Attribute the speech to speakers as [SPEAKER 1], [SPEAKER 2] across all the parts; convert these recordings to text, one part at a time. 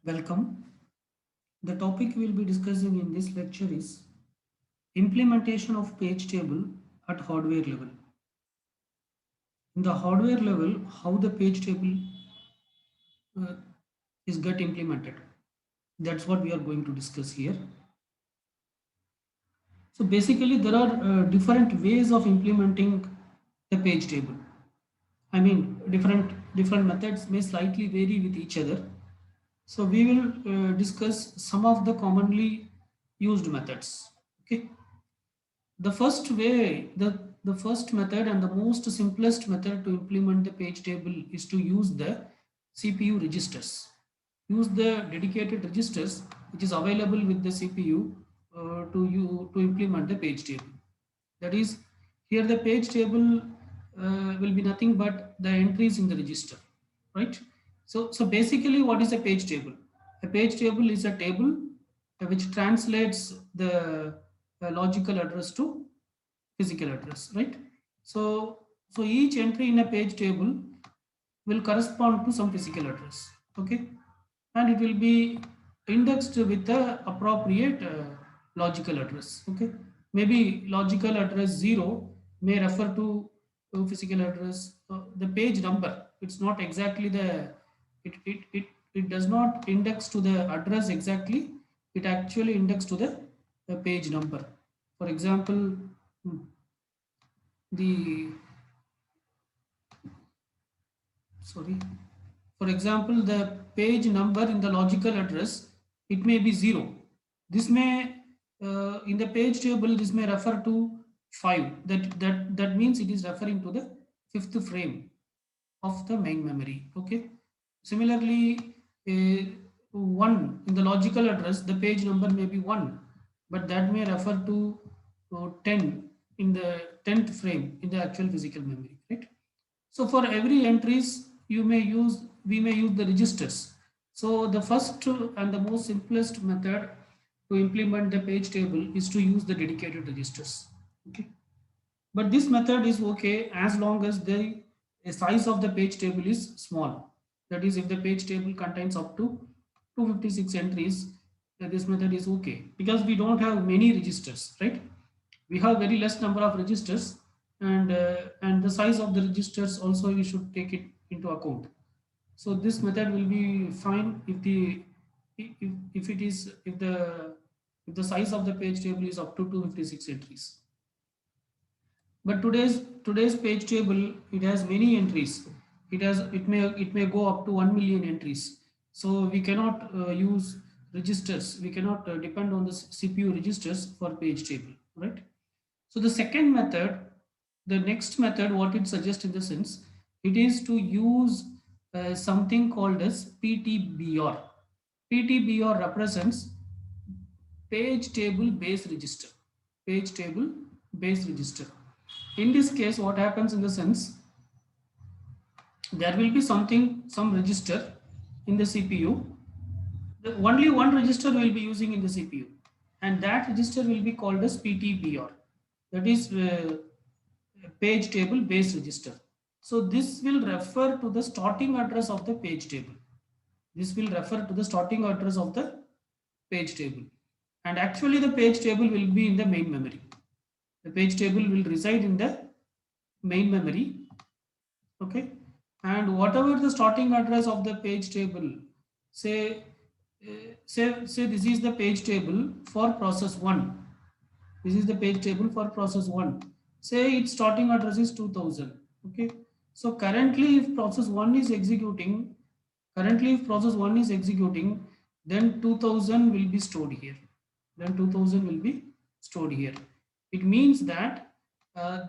[SPEAKER 1] Welcome. The topic we'll be discussing in this lecture is implementation of page table at hardware level. In the hardware level, how the page table uh, is get implemented. That's what we are going to discuss here. So basically, there are different ways of implementing the page table. I mean, different methods may slightly vary with each other. So we will discuss some of the commonly used methods. Okay. The first method and the most simplest method to implement the page table is to use the CPU registers. Use the dedicated registers which is available with the CPU to implement the page table. That is, here the page table will be nothing but the entries in the register, right? So basically, what is a page table? A page table is a table which translates the logical address to physical address, right? So each entry in a page table will correspond to some physical address, okay, and it will be indexed with the appropriate logical address, okay. Maybe logical address 0 may refer to physical address, the page number. It's not exactly the it does not index to the address exactly. It actually index to the page number. For example, the sorry for example, the page number in the logical address, it may be 0. This may in the page table, this may refer to 5. That means it is referring to the fifth frame of the main memory, okay. Similarly, uh, 1 in the logical address, the page number may be 1, but that may refer to 10 in the 10th frame in the actual physical memory, right? So for every entries, we may use the registers. So the first and the most simplest method to implement the page table is to use the dedicated registers. Okay. But this method is okay as long as the size of the page table is small. That is, if the page table contains up to 256 entries, this method is okay because we don't have many registers, right? We have very less number of registers, and the size of the registers also we should take it into account. So this method will be fine if it is if the size of the page table is up to 256 entries. But today's page table, it has many entries. It may go up to 1 million entries. So we cannot use registers. We cannot depend on the CPU registers for page table, right? So the second method, the next method, what it suggests in the sense, it is to use something called as PTBR. PTBR represents page table base register. Page table base register. In this case, what happens in the sense, there will be some register in the CPU. Only one register will be using in the CPU, and that register will be called as PTBR. That is page table base register. So this will refer to the starting address of the page table. This will refer to the starting address of the page table. And actually the page table will be in the main memory. The page table will reside in the main memory, okay. And whatever the starting address of the page table, say say this is the page table for process 1. This is the page table for process 1. Say its starting address is 2000. Okay. So currently if process 1 is executing, then 2000 will be stored here. Then 2000 will be stored here. It means that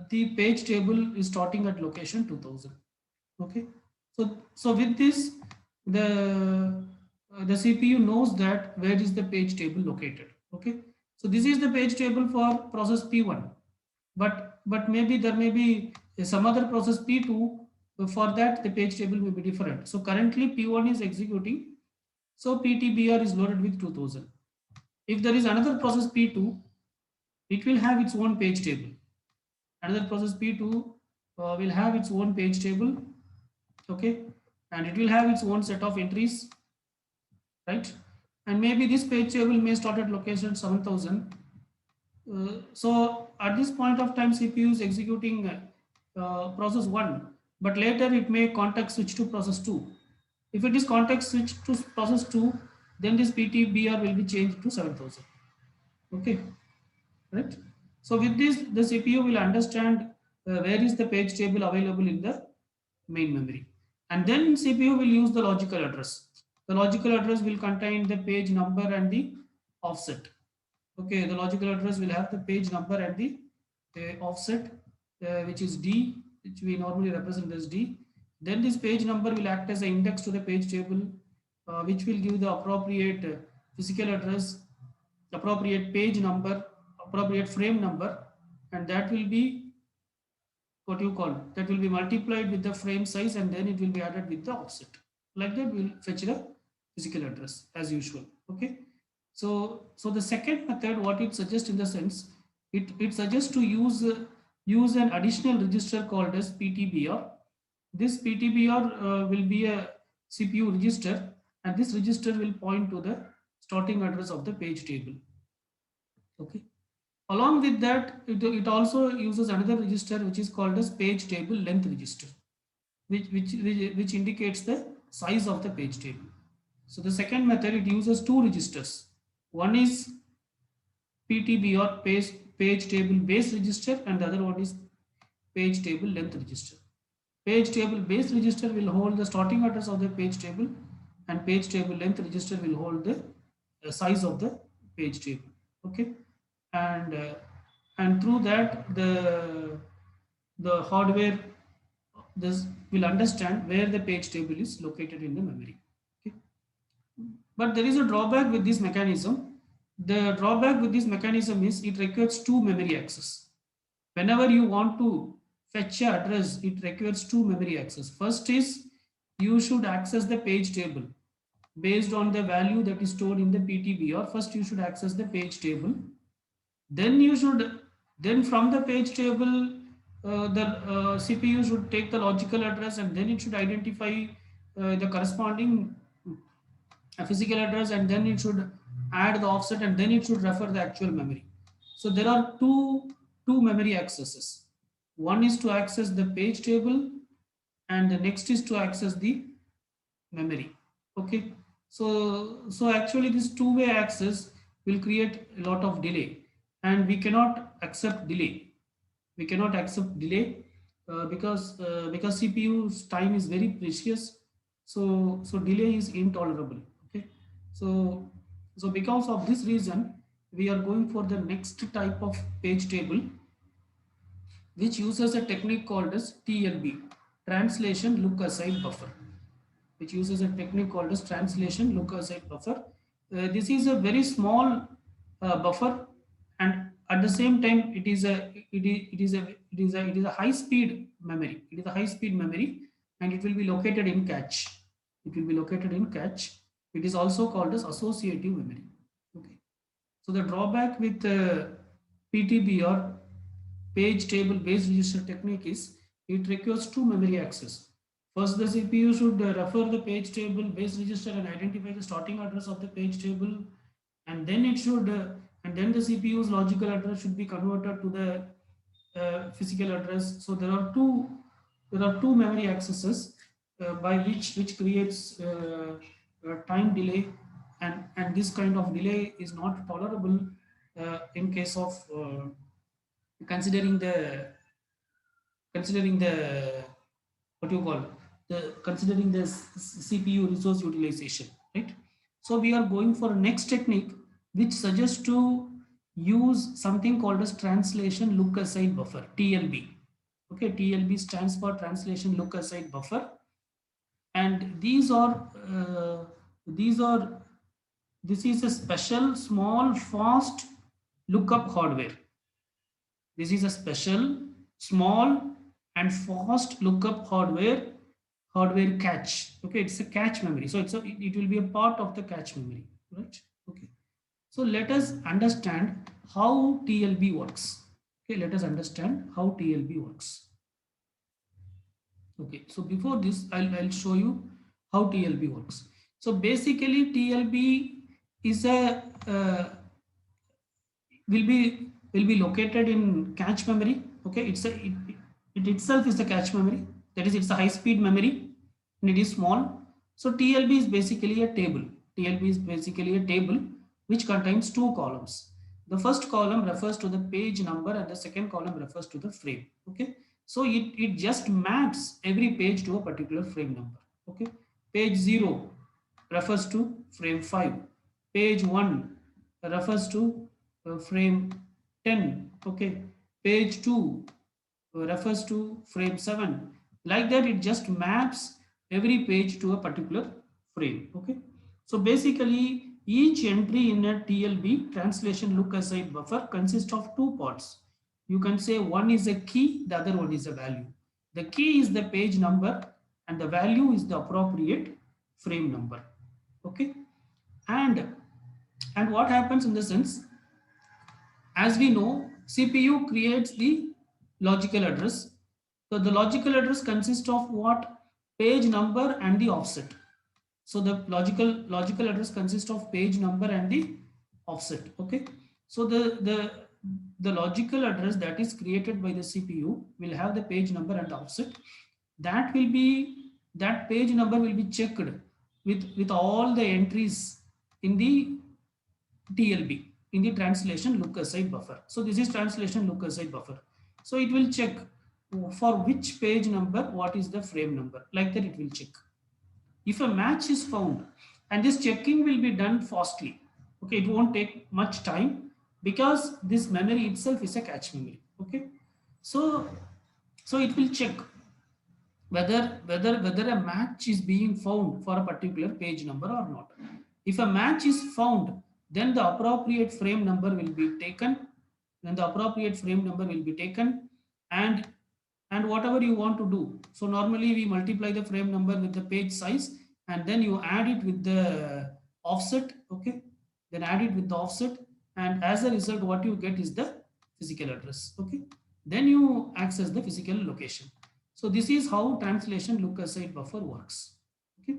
[SPEAKER 1] the page table is starting at location 2000. Okay. So with this, the CPU knows that where is the page table located. Okay. So this is the page table for process P1, but maybe there may be some other process P2. For that, the page table may be different. So currently P1 is executing, so PTBR is loaded with 2000. If there is another process P2, it will have its own page table. Another process P2 will have its own page table, okay, and it will have its own set of entries. right? And maybe this page table may start at location 7000. So at this point of time, CPU is executing process 1, but later it may context switch to process 2. If it is context switch to process 2, then this PTBR will be changed to 7000. Okay, right? So with this, the CPU will understand where is the page table available in the main memory. And then CPU will use the logical address. The logical address will contain the page number and the offset. Okay, the logical address will have the page number and the offset, which is D, which we normally represent as D. Then this page number will act as an index to the page table, which will give the appropriate physical address, appropriate page number, appropriate frame number, and that will be what you call, that will be multiplied with the frame size, and then it will be added with the offset. Like that, we'll fetch the physical address as usual. Okay. So the second method, what it suggests in the sense, it suggests to use an additional register called as PTBR. This PTBR will be a CPU register, and this register will point to the starting address of the page table. Okay. Along with that, it also uses another register which is called as page table length register, which indicates the size of the page table. So the second method, it uses two registers. One is PTB or page table base register, and the other one is page table length register. Page table base register will hold the starting address of the page table, and page table length register will hold the size of the page table. Okay, and through that the hardware this will understand where the page table is located in the memory. Okay. But there is a drawback with this mechanism. The drawback with this mechanism is it requires two memory access. Whenever you want to fetch a address, it requires two memory access. First is you should access the page table based on the value that is stored in the PTBR. First you should access the page table. Then from the page table, the CPU should take the logical address, and then it should identify the corresponding physical address, and then it should add the offset, and then it should refer the actual memory. So there are two memory accesses. One is to access the page table, and the next is to access the memory. Okay, so actually this two-way access will create a lot of delay, and we cannot accept delay. We cannot accept delay because CPU's time is very precious. So delay is intolerable. Okay, so because of this reason, we are going for the next type of page table, which uses a technique called as TLB, translation look aside buffer, which uses a technique called as translation look aside buffer. This is a very small buffer, and at the same time, it is a high speed memory. It is a high speed memory, and it will be located in cache. It will be located in cache. It is also called as associative memory. Okay. So the drawback with PTB or page table based register technique is it requires two memory access. First, the CPU should refer the page table base register and identify the starting address of the page table, and then and then the CPU's logical address should be converted to the physical address. So there are two memory accesses by which creates time delay, and this kind of delay is not tolerable in case of considering the considering the what you call the considering the CPU resource utilization, right? So we are going for next technique, which suggests to use something called as translation look aside buffer, TLB. Okay, TLB stands for translation look aside buffer, and these are this is a special small fast lookup hardware. This is a special, small, and fast lookup hardware cache. Okay, it's a cache memory. So it will be a part of the cache memory, right? Okay. So let us understand how TLB works. Okay, let us understand how TLB works. Okay, so before this, I'll show you how TLB works. So basically TLB is a will be located in cache memory. Okay, it itself is the cache memory. That is, it's a high speed memory and it is small. So TLB is basically a table. TLB is basically a table which contains two columns. The first column refers to the page number and the second column refers to the frame. Okay, so it just maps every page to a particular frame number. Okay, page 0 refers to frame 5, page 1 refers to frame 10. Okay, page 2 refers to frame 7. Like that, it just maps every page to a particular frame. Okay, so basically each entry in a TLB, translation look aside buffer, consists of two parts. You can say one is a key, the other one is a value. The key is the page number and the value is the appropriate frame number. Okay, and what happens in the sense, as we know, CPU creates the logical address. So the logical address consists of what? Page number and the offset. So the logical address consists of page number and the offset. Okay, so the logical address that is created by the CPU will have the page number and offset. That page number will be checked with all the entries in the TLB, in the translation look aside buffer. So this is translation look aside buffer. So it will check for which page number what is the frame number. Like that it will check. If a match is found, and this checking will be done fastly. Okay, it won't take much time because this memory itself is a cache memory. Okay, so so it will check whether a match is being found for a particular page number or not. If a match is found, then the appropriate frame number will be taken. Then the appropriate frame number will be taken, and whatever you want to do. So normally we multiply the frame number with the page size, and then you add it with the offset. Okay, then add it with the offset, and as a result, what you get is the physical address. Okay, then you access the physical location. So this is how translation look aside buffer works. Okay,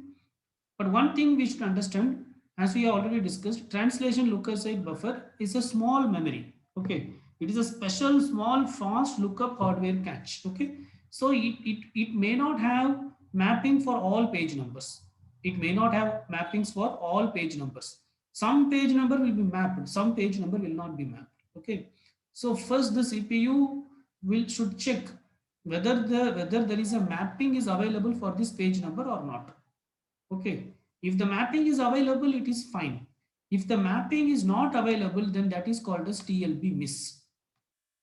[SPEAKER 1] but one thing we should understand, as we have already discussed, translation look aside buffer is a small memory. Okay, it is a special small fast lookup hardware cache. Okay, so it may not have mapping for all page numbers. It may not have mappings for all page numbers. Some page number will be mapped, some page number will not be mapped. Okay, so first the CPU should check whether there is a mapping is available for this page number or not. Okay, if the mapping is available, it is fine. If the mapping is not available, then that is called as TLB miss.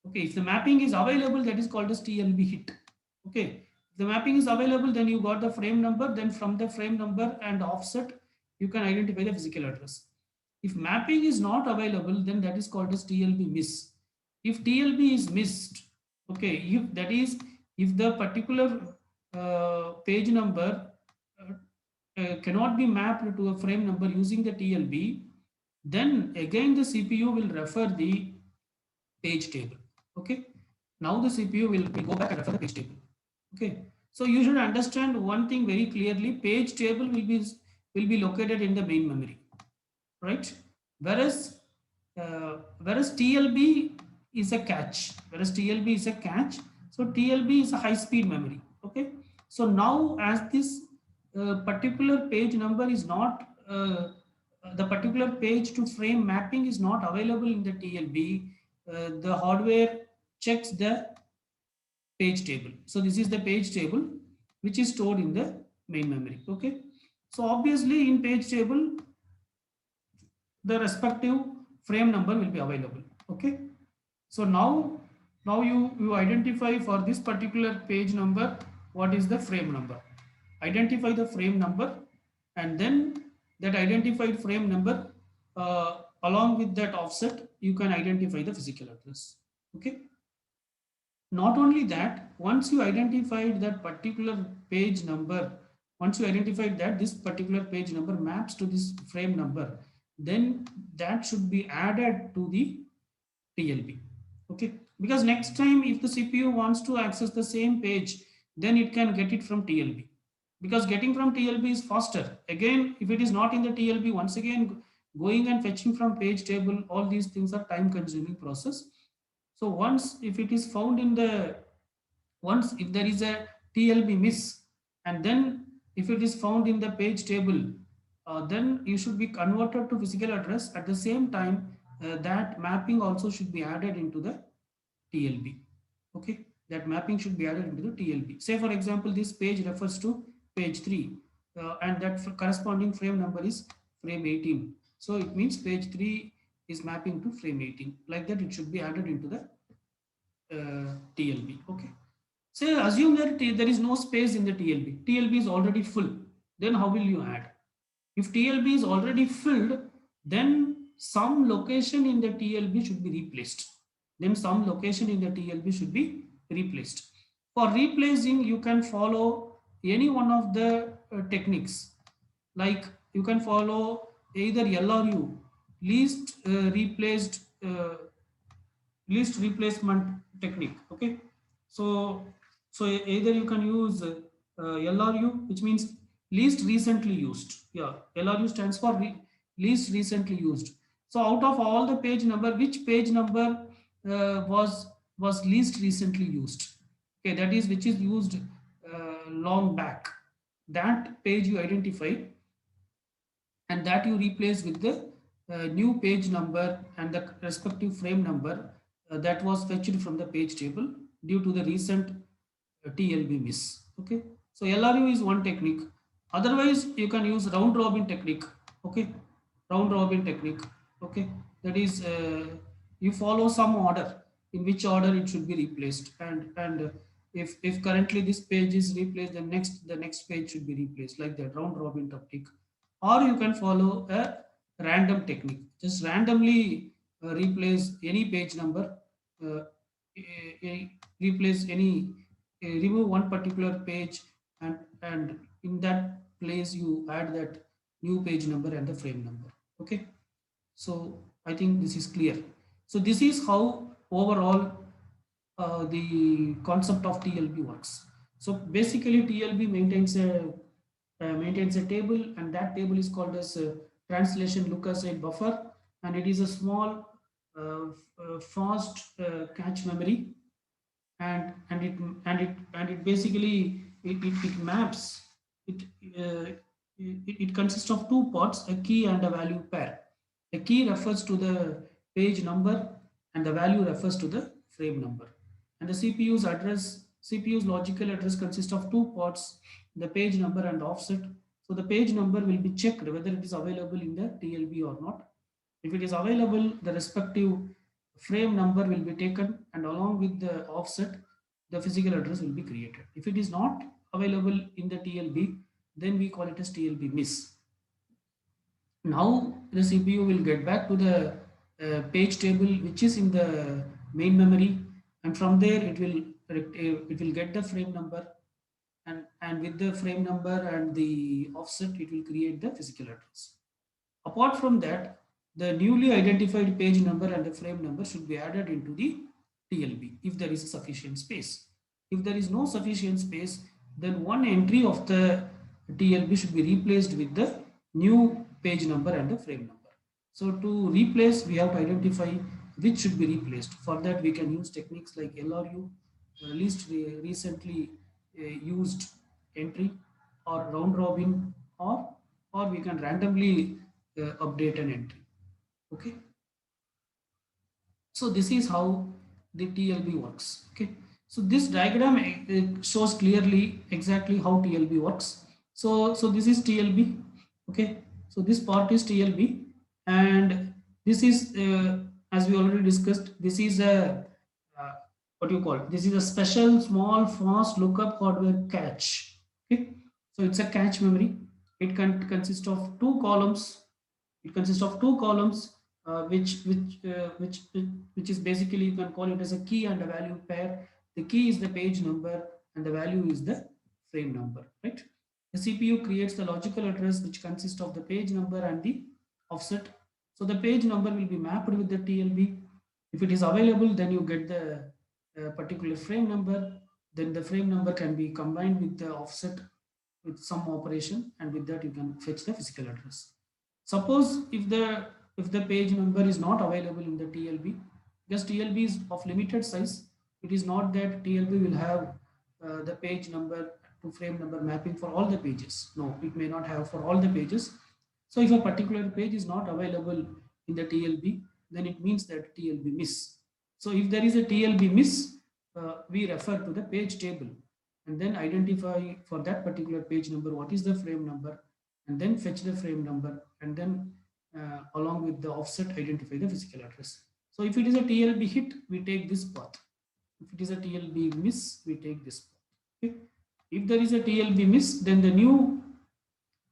[SPEAKER 1] Okay, if the mapping is available, that is called as TLB hit. Okay, if the mapping is available, then you got the frame number, then from the frame number and offset, you can identify the physical address. If mapping is not available, then that is called as TLB miss. If TLB is missed, okay, if the particular page number cannot be mapped to a frame number using the TLB, then again the CPU will refer the page table. Okay, now the CPU will go back and refer the page table. Okay, so you should understand one thing very clearly: page table will be located in the main memory, right? Whereas TLB is a cache. Whereas TLB is a cache, so TLB is a high speed memory. Okay, so now as this particular page number is not the particular page to frame mapping is not available in the TLB, the hardware checks the page table. So this is the page table which is stored in the main memory. Okay, so obviously in page table the respective frame number will be available. Okay, so now you identify for this particular page number what is the frame number. Identify the frame number, and then that identified frame number along with that offset you can identify the physical address. Okay, not only that, once you identified that particular page number, once you identified that this particular page number maps to this frame number, then that should be added to the TLB. Okay, because next time if the CPU wants to access the same page, then it can get it from TLB. because getting from TLB is faster. Again, if it is not in the TLB, once again going and fetching from page table, all these things are time consuming process. So once if it is found in the, once if there is a TLB miss, and then if it is found in the page table, then you should be converted to physical address. At the same time, that mapping also should be added into the TLB. Okay, that mapping should be added into the TLB. Say for example, this page refers to page 3, and that corresponding frame number is frame 18. So it means page 3 is mapping to frame 18. Like that, it should be added into the TLB. Okay. Say assume that there is no space in the TLB. TLB is already full. Then how will you add? If TLB is already filled, then some location in the TLB should be replaced. Then some location in the TLB should be replaced. For replacing, you can follow any one of the techniques. Like you can follow either LRU, least least replacement technique. Okay, so either you can use LRU, which means least recently used. Yeah, LRU stands for least recently used. So out of all the page number, which page number was least recently used? Okay, that is which is used long back. That page you identify, and that you replace with the new page number and the respective frame number that was fetched from the page table due to the recent TLB miss. Okay, so LRU is one technique. Otherwise, you can use round robin technique. Okay, round robin technique. Okay, that is you follow some order in which order it should be replaced, and if currently this page is replaced, then the next page should be replaced, like that round robin technique. Or you can follow a random technique, just randomly replace any page number, uh, replace any, remove one particular page, and in that place you add that new page number and the frame number. Okay, so I think this is clear. So this is how overall the concept of TLB works. So basically TLB maintains a table, and that table is called as translation look aside buffer, and it is a small fast cache memory, and it basically it maps it, uh, it consists of two parts, a key and a value pair. A key refers to the page number, and the value refers to the frame number. And the CPU's logical address consists of two parts, the page number and offset. So the page number will be checked whether it is available in the TLB or not. If it is available, the respective frame number will be taken, and along with the offset, the physical address will be created. If it is not available in the TLB, then we call it as TLB miss. Now the CPU will get back to the page table which is in the main memory, and from there it will get the frame number, and with the frame number and the offset, it will create the physical address. Apart from that, the newly identified page number and the frame number should be added into the TLB if there is sufficient space. If there is no sufficient space, then one entry of the TLB should be replaced with the new page number and the frame number. So to replace, we have to identify which should be replaced. For that, we can use techniques like LRU, least recently used entry, or round robin, or we can randomly update an entry. Okay, so this is how the TLB works. Okay, so this diagram shows clearly exactly how TLB works. So this is TLB. Okay, so this part is TLB, and this is as we already discussed, this is a what do you call it? This is a special small fast lookup hardware cache. Okay, so it's a cache memory. It can consist of two columns. It consists of two columns, which is basically, you can call it as a key and a value pair. The key is the page number, and the value is the frame number. Right. The CPU creates the logical address, which consists of the page number and the offset. So the page number will be mapped with the TLB. If it is available, then you get the particular frame number. Then the frame number can be combined with the offset, with some operation, and with that you can fetch the physical address. Suppose if the page number is not available in the TLB, because TLB is of limited size, it is not that TLB will have the page number to frame number mapping for all the pages. No, it may not have for all the pages. So if a particular page is not available in the TLB, then it means that TLB miss. So if there is a TLB miss, we refer to the page table and then identify for that particular page number what is the frame number, and then fetch the frame number, and then along with the offset identify the physical address. So if it is a TLB hit, we take this path. If it is a TLB miss, we take this path. Okay. If there is a TLB miss, then the new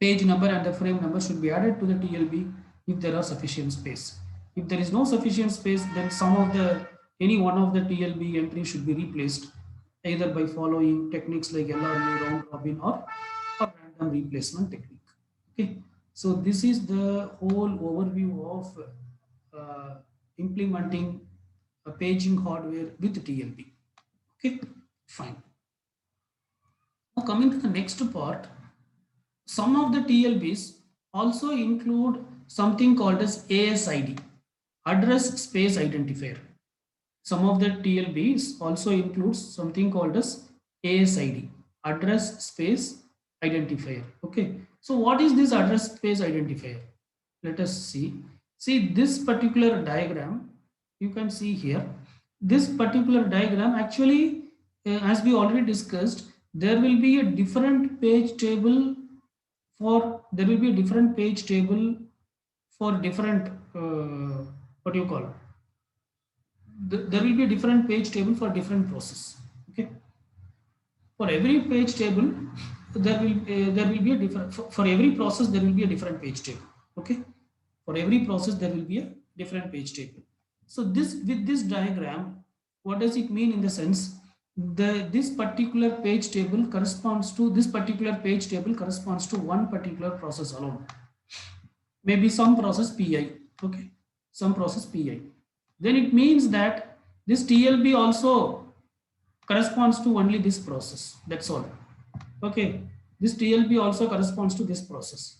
[SPEAKER 1] page number and the frame number should be added to the TLB if there are sufficient space. If there is no sufficient space, then any one of the TLB entries should be replaced either by following techniques like LRU, round robin, or random replacement technique. Okay, so this is the whole overview of implementing a paging hardware with TLB. Okay, fine. Now coming to the next part, some of the TLBs also include something called as ASID, address space identifier. Some of the TLBs also includes something called as ASID, address space identifier. Okay, so what is this address space identifier? Let us see. See this particular diagram, you can see here. This particular diagram actually, as we already discussed, there will be a different page table for different what do you call, there will be a different page table for different process. Okay, for every page table there will be a different, for every process there will be a different page table. Okay, for every process there will be a different page table. So with this diagram, what does it mean? In the sense, this particular page table corresponds to one particular process alone, maybe some process PI. Okay, some process PI. Then it means that this TLB also corresponds to only this process. That's all. Okay, this TLB also corresponds to this process.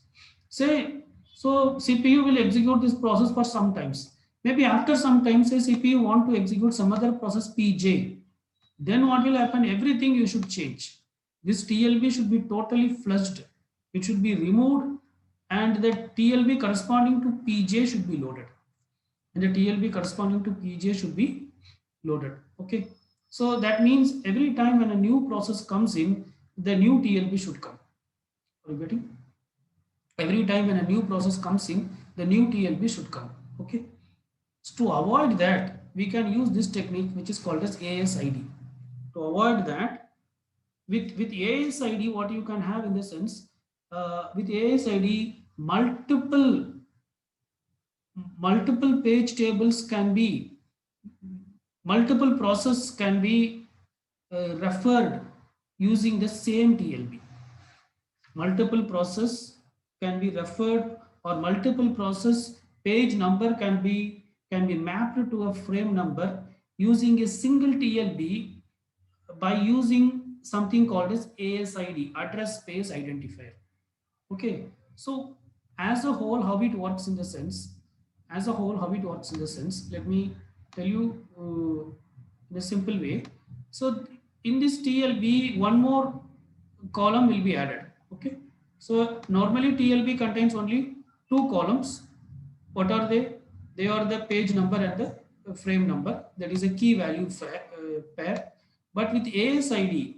[SPEAKER 1] Say, so CPU will execute this process for some times. Maybe after some time, say CPU want to execute some other process PJ. Then what will happen? Everything you should change. This TLB should be totally flushed. It should be removed, and the TLB corresponding to PJ should be loaded. And the TLB corresponding to PJ should be loaded. Okay. So that means every time when a new process comes in, the new TLB should come. Are you getting? Every time when a new process comes in, the new TLB should come. Okay. So to avoid that, we can use this technique which is called as ASID. To avoid that, with ASID, what you can have in the sense, with ASID, multiple page tables can be, multiple process can be referred using the same TLB. Multiple process can be referred, or multiple process page number can be mapped to a frame number using a single TLB by using something called as ASID, address space identifier. Okay, so as a whole, how it works in the sense, let me tell you in a simple way. So in this TLB, one more column will be added. Okay, so normally TLB contains only two columns. What are they? They are the page number and the frame number. That is a key value pair. But with ASID,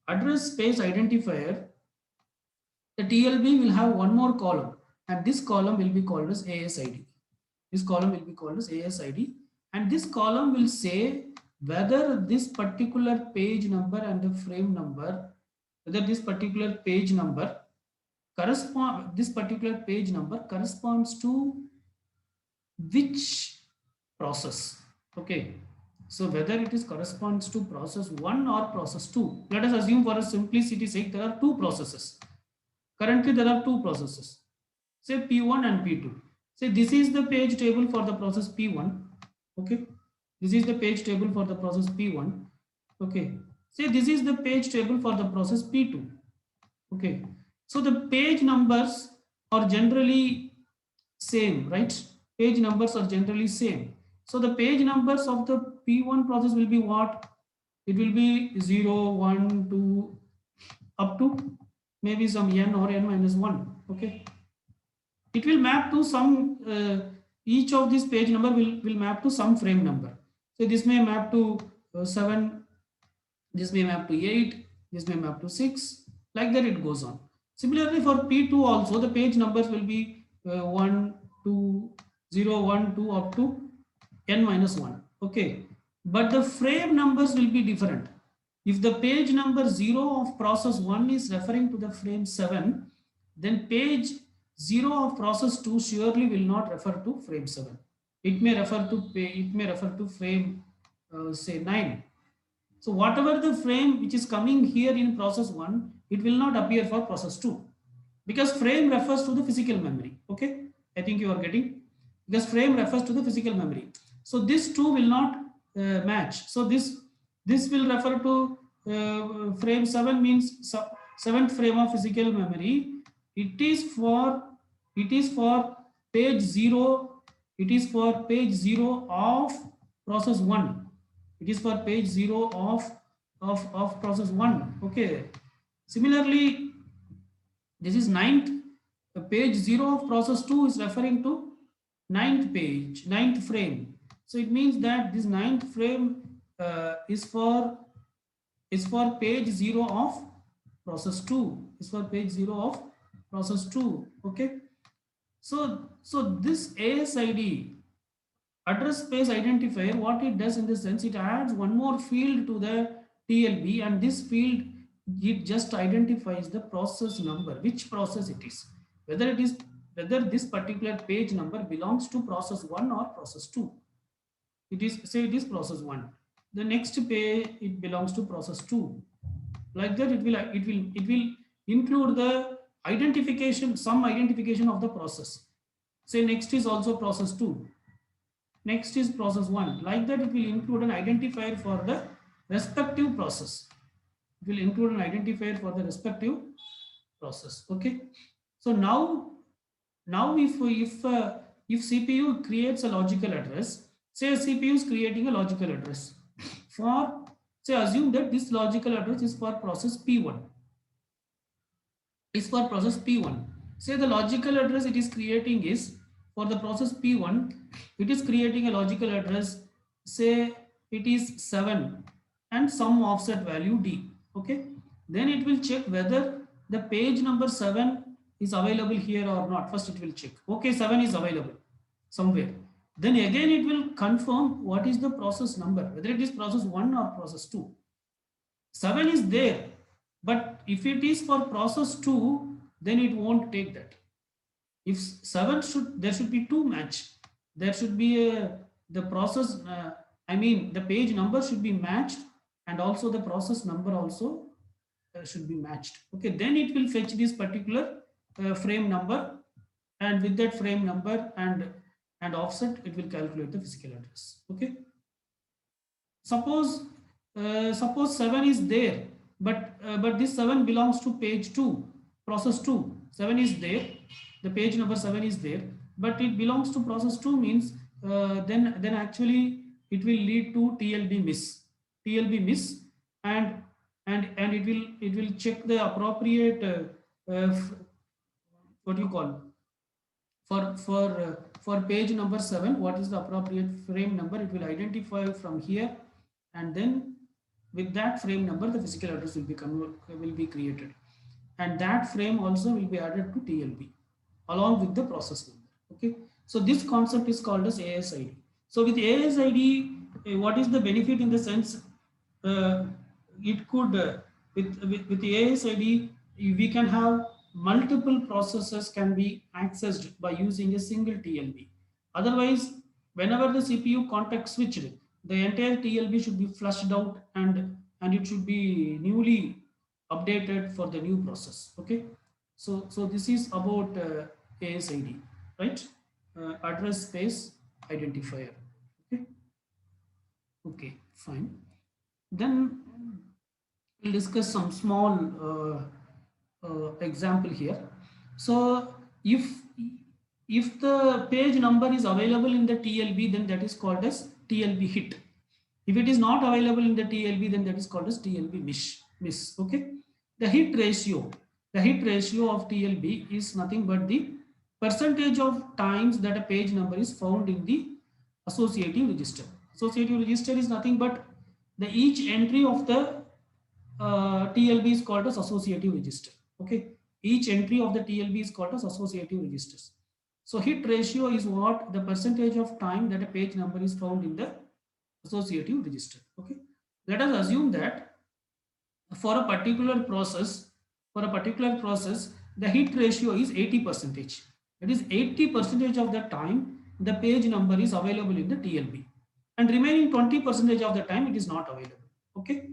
[SPEAKER 1] address space identifier, the TLB will have one more column, and this column will be called as ASID. This column will be called as ASID, and this column will say whether this particular page number and the frame number, whether this particular page number corresponds to which process. Okay, so whether it is corresponds to process 1 or process 2. Let us assume for a simplicity's sake there are two processes. Currently there are two processes, say P1 and P2. Say this is the page table for the process P1. Okay, this is the page table for the process P1. Okay, say this is the page table for the process P2. Okay, So the page numbers are generally same, right? Page numbers are generally same. So the page numbers of the P1 process will be what? It will be 0, 1, 2, up to maybe some n or n minus 1. Okay. It will map to some, each of this page number will map to some frame number. So this may map to 7, this may map to 8, this may map to 6, like that it goes on. Similarly for P2 also, the page numbers will be 1, 2, 0, 1, 2 up to n minus 1. Okay, but the frame numbers will be different. If the page number 0 of process 1 is referring to the frame 7, then page 0 of process 2 surely will not refer to frame 7. It may refer to frame say 9. So whatever the frame which is coming here in process 1, it will not appear for process 2, because frame refers to the physical memory. Okay, I think you are getting, because frame refers to the physical memory. So this two will not match. So this will refer to frame 7 means seventh frame of physical memory. It is for page 0. It is for page 0 of process 1. It is for page 0 of process 1. Okay, similarly this is ninth. Page 0 of process 2 is referring to ninth frame. So it means that this ninth frame is for page 0 of process 2. Is for page 0 of process 2. Okay. So this ASID, address space identifier, what it does in this sense, it adds one more field to the TLB, and this field, it just identifies the process number, which process it is, whether this particular page number belongs to process 1 or process 2. It is, say it is process 1, the next page it belongs to process 2, like that it will include the identification, some identification of the process. Say next is also process 2, next is process 1, like that it will include an identifier for the respective process. It will include an identifier for the respective process. Okay, so now if CPU creates a logical address, say CPU is creating a logical address for, say assume that this logical address is for process P1, is for process P1. Say the logical address it is creating is for the process P1, it is creating a logical address, say it is 7 and some offset value D. Okay, then it will check whether the page number 7 is available here or not. First it will check, okay, 7 is available somewhere. Then again it will confirm what is the process number, whether it is process 1 or process 2. 7 is there, but if it is for process 2, then it won't take that. If 7 should, there should be two match. There should be the process, I mean the page number should be matched, and also the process number also should be matched. Okay, then it will fetch this particular frame number, and with that frame number and offset, it will calculate the physical address. Okay, suppose 7 is there, but this 7 belongs to page 2, process 2. 7 is there, the page number 7 is there, but it belongs to process 2 means then actually it will lead to TLB miss, and it will check the appropriate what do you call, for page number 7, what is the appropriate frame number, it will identify from here, and then with that frame number the physical address will be created, and that frame also will be added to TLB along with the process number. Okay, so this concept is called as ASID. So with ASID, what is the benefit in the sense, uh, it could with the ASID we can have multiple processes can be accessed by using a single TLB. Otherwise, whenever the CPU context switched, the entire TLB should be flushed out, and it should be newly updated for the new process. Okay, so this is about ASID, right? Address space identifier. Okay, okay, fine. Then we'll discuss some small example here. So if the page number is available in the TLB, then that is called as TLB hit. If it is not available in the TLB, then that is called as TLB miss. Okay. The hit ratio, of TLB is nothing but the percentage of times that a page number is found in the associative register. Associative register is nothing but the each entry of the TLB is called as associative register. Okay, each entry of the TLB is called as associative registers. So hit ratio is what the percentage of time that a page number is found in the associative register. Okay, let us assume that for a particular process, the hit ratio is 80 percentage. That is 80 percentage of the time the page number is available in the TLB, and remaining 20 percentage of the time it is not available. Okay,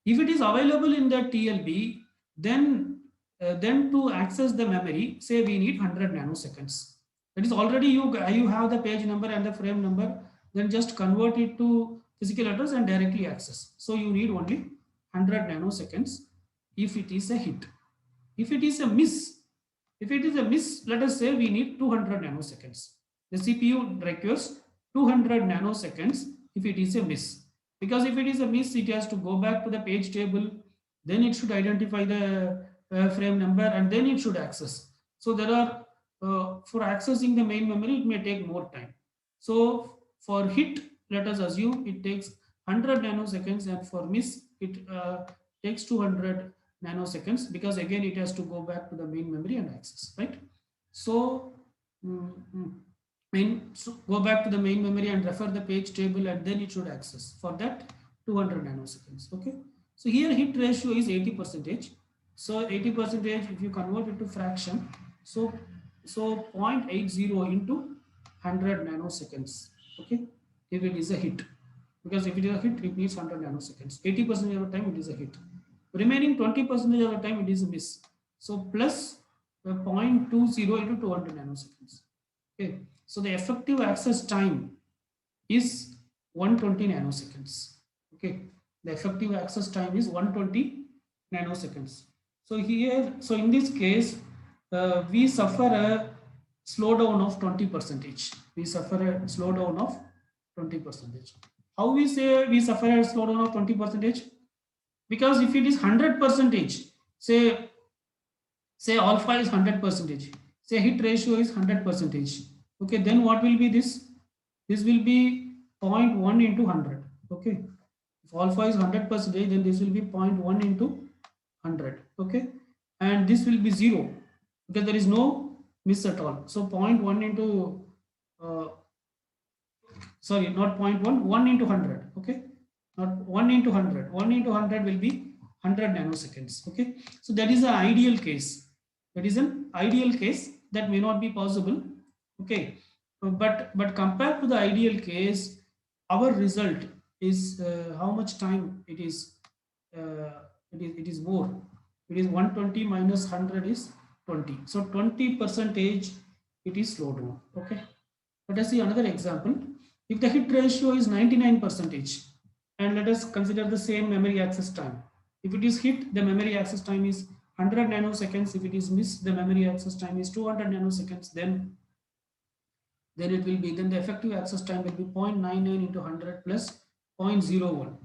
[SPEAKER 1] if it is available in the TLB, then to access the memory, say we need 100 nanoseconds. That is already you have the page number and the frame number, then just convert it to physical address and directly access. So you need only 100 nanoseconds if it is a hit. If it is a miss, let us say we need 200 nanoseconds. The CPU requires 200 nanoseconds if it is a miss. Because if it is a miss, it has to go back to the page table, then it should identify the frame number, and then it should access. So there are, for accessing the main memory, it may take more time. So for hit, let us assume it takes 100 nanoseconds, and for miss, it takes 200 nanoseconds, because again it has to go back to the main memory and access, right? So, so go back to the main memory and refer the page table, and then it should access. For that, 200 nanoseconds. Okay. So here hit ratio is 80 percentage. So 80 percentage, if you convert it to fraction, so 0.80 into 100 nanoseconds. Okay, if it is a hit, because if it is a hit, it needs 100 nanoseconds. 80% of the time it is a hit. Remaining 20% of the time it is a miss. So plus 0.20 into 200 nanoseconds. Okay, so the effective access time is 120 nanoseconds. Okay, the effective access time is 120 nanoseconds. So here, so in this case, we suffer a slowdown of 20%. We suffer a slowdown of 20%. How we say we suffer a slowdown of 20%? Because if it is 100%, say alpha is 100%, say hit ratio is 100%. Okay, then what will be this? This will be 0.1 into 100. Okay, if alpha is 100%, then this will be 0.1 into 100. Okay, and this will be 0 because there is no miss at all. So 0.1 into sorry, not 0.1, 1 into 100. Okay, not 1 into 100. 1 into 100 will be 100 nanoseconds. Okay, so that is an ideal case. That is an ideal case that may not be possible. Okay, but compared to the ideal case, our result is how much time it is. It is more. It is 120 minus 100 is 20. So 20 percentage it is slowed down. Okay. Let us see another example. If the hit ratio is 99%, and let us consider the same memory access time. If it is hit, the memory access time is 100 nanoseconds. If it is miss, the memory access time is 200 nanoseconds. Then it will be, then the effective access time will be 0.99 into 100 plus 0.01,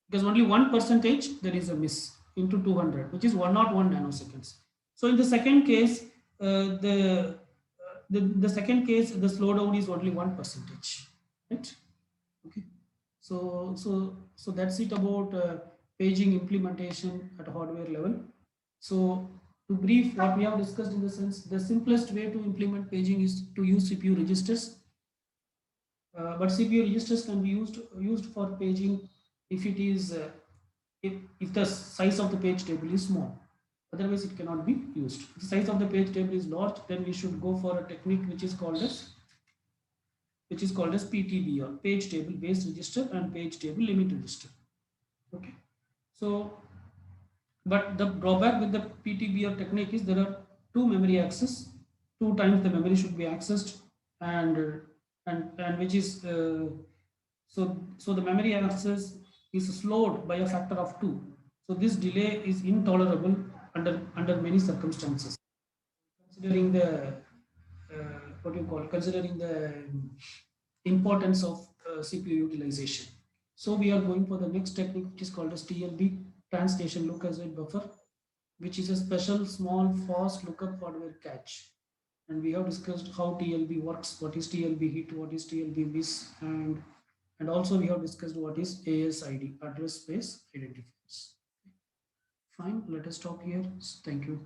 [SPEAKER 1] because only 1% there is a miss into 200, which is 101 nanoseconds. So in the second case, the second case, the slowdown is only 1%, right? Okay, so that's it about paging implementation at hardware level. So to brief what we have discussed, in the sense, the simplest way to implement paging is to use CPU registers. But CPU registers can be used for paging if it is if the size of the page table is small. Otherwise, it cannot be used. If the size of the page table is large, then we should go for a technique which is called as PTBR, page table based register and page table limit register. Okay, so but the drawback with the PTBR technique is there are two memory access, two times the memory should be accessed, and which is so the memory access is slowed by a factor of 2. So this delay is intolerable under many circumstances. Considering the what you call considering the importance of CPU utilization. So we are going for the next technique, which is called as TLB, translation look-aside buffer, which is a special small fast lookup hardware cache. And we have discussed how TLB works, what is TLB hit, what is TLB miss, and also we have discussed what is ASID, address space identifiers. Fine, let us stop here. Thank you.